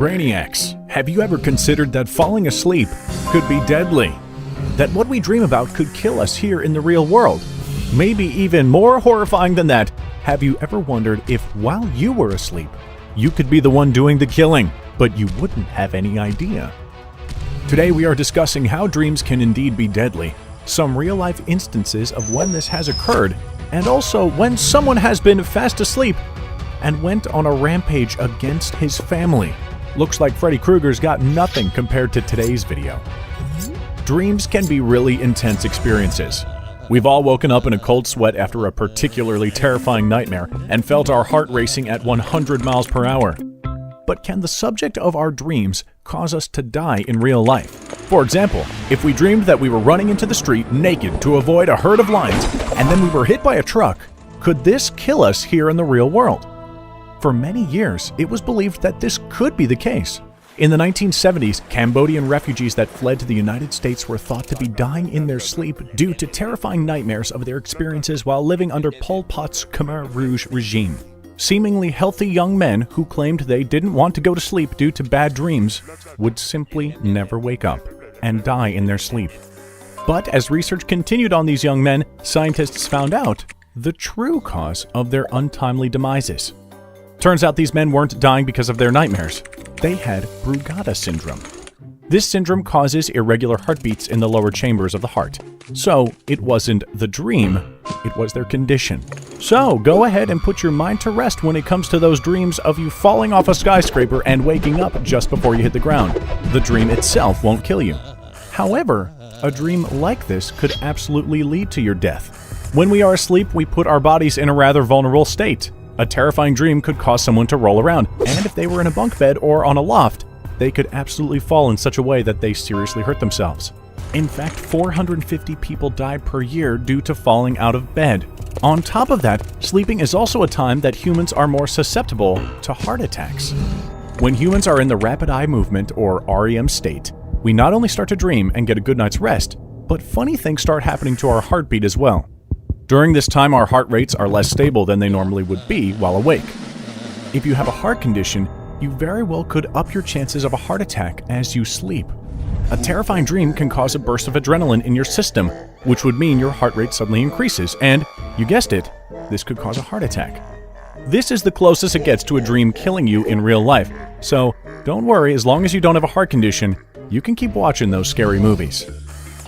Brainiacs, have you ever considered that falling asleep could be deadly? That what we dream about could kill us here in the real world? Maybe even more horrifying than that, have you ever wondered if while you were asleep, you could be the one doing the killing, but you wouldn't have any idea? Today we are discussing how dreams can indeed be deadly, some real-life instances of when this has occurred, and also when someone has been fast asleep and went on a rampage against his family. Looks like Freddy Krueger's got nothing compared to today's video. Dreams can be really intense experiences. We've all woken up in a cold sweat after a particularly terrifying nightmare and felt our heart racing at 100 miles per hour. But can the subject of our dreams cause us to die in real life? For example, if we dreamed that we were running into the street naked to avoid a herd of lions and then we were hit by a truck, could this kill us here in the real world? For many years, it was believed that this could be the case. In the 1970s, Cambodian refugees that fled to the United States were thought to be dying in their sleep due to terrifying nightmares of their experiences while living under Pol Pot's Khmer Rouge regime. Seemingly healthy young men who claimed they didn't want to go to sleep due to bad dreams would simply never wake up and die in their sleep. But as research continued on these young men, scientists found out the true cause of their untimely demises. Turns out these men weren't dying because of their nightmares. They had Brugada syndrome. This syndrome causes irregular heartbeats in the lower chambers of the heart. So it wasn't the dream, it was their condition. So go ahead and put your mind to rest when it comes to those dreams of you falling off a skyscraper and waking up just before you hit the ground. The dream itself won't kill you. However, a dream like this could absolutely lead to your death. When we are asleep, we put our bodies in a rather vulnerable state. A terrifying dream could cause someone to roll around, and if they were in a bunk bed or on a loft, they could absolutely fall in such a way that they seriously hurt themselves. In fact, 450 people die per year due to falling out of bed. On top of that, sleeping is also a time that humans are more susceptible to heart attacks. When humans are in the rapid eye movement or REM state, we not only start to dream and get a good night's rest, but funny things start happening to our heartbeat as well. During this time, our heart rates are less stable than they normally would be while awake. If you have a heart condition, you very well could up your chances of a heart attack as you sleep. A terrifying dream can cause a burst of adrenaline in your system, which would mean your heart rate suddenly increases, and, you guessed it, this could cause a heart attack. This is the closest it gets to a dream killing you in real life, so don't worry, as long as you don't have a heart condition, you can keep watching those scary movies.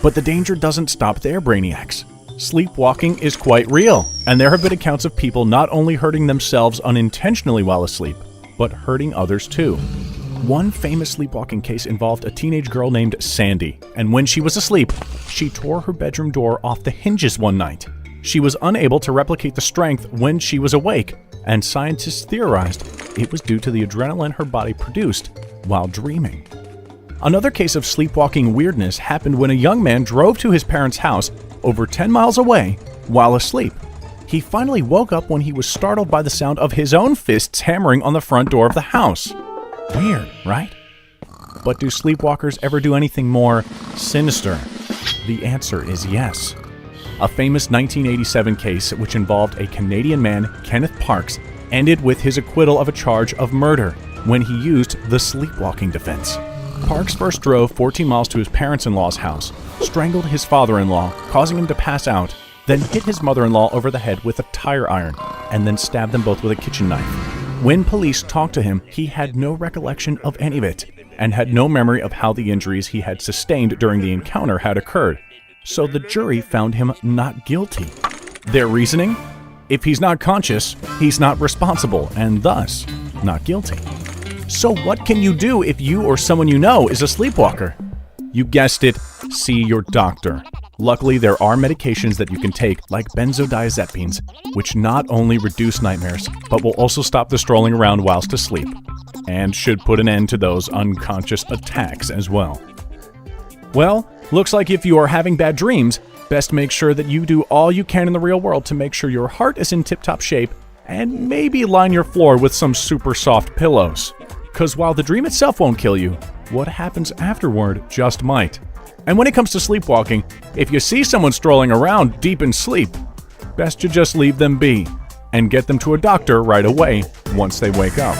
But the danger doesn't stop there, Brainiacs. Sleepwalking is quite real, and there have been accounts of people not only hurting themselves unintentionally while asleep, but hurting others too. One famous sleepwalking case involved a teenage girl named Sandy, and when she was asleep, she tore her bedroom door off the hinges one night. She was unable to replicate the strength when she was awake, and scientists theorized it was due to the adrenaline her body produced while dreaming. Another case of sleepwalking weirdness happened when a young man drove to his parents' house over 10 miles away while asleep. He finally woke up when he was startled by the sound of his own fists hammering on the front door of the house. Weird, right? But do sleepwalkers ever do anything more sinister? The answer is yes. A famous 1987 case which involved a Canadian man, Kenneth Parks, ended with his acquittal of a charge of murder when he used the sleepwalking defense. Parks first drove 14 miles to his parents-in-law's house, strangled his father-in-law, causing him to pass out, then hit his mother-in-law over the head with a tire iron, and then stabbed them both with a kitchen knife. When police talked to him, he had no recollection of any of it, and had no memory of how the injuries he had sustained during the encounter had occurred. So the jury found him not guilty. Their reasoning? If he's not conscious, he's not responsible, and thus, not guilty. So what can you do if you or someone you know is a sleepwalker? You guessed it, see your doctor. Luckily, there are medications that you can take, like benzodiazepines, which not only reduce nightmares, but will also stop the strolling around whilst asleep, and should put an end to those unconscious attacks as well. Well, looks like if you are having bad dreams, best make sure that you do all you can in the real world to make sure your heart is in tip-top shape, and maybe line your floor with some super soft pillows. Because while the dream itself won't kill you, what happens afterward just might. And when it comes to sleepwalking, if you see someone strolling around deep in sleep, best to just leave them be and get them to a doctor right away once they wake up.